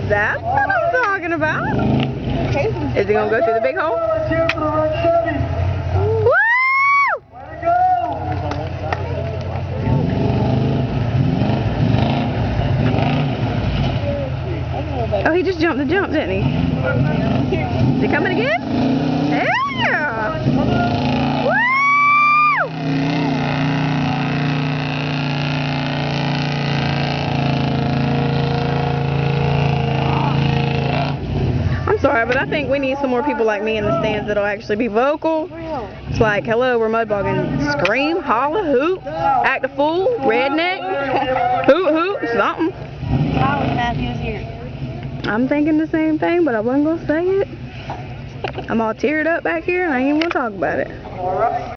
That's what I'm talking about. Is he gonna go through the big hole? Woo! Oh, he just jumped the jump, didn't he? Is he coming again? Yeah! Woo! I'm sorry, but I think we need some more people like me in the stands that'll actually be vocal. It's like, hello, we're mud bogging. Scream, holler, hoot, act a fool, redneck, hoot, hoot, something. I was mad he was here. I'm thinking the same thing, but I wasn't going to say it. I'm all teared up back here and I ain't even going to talk about it.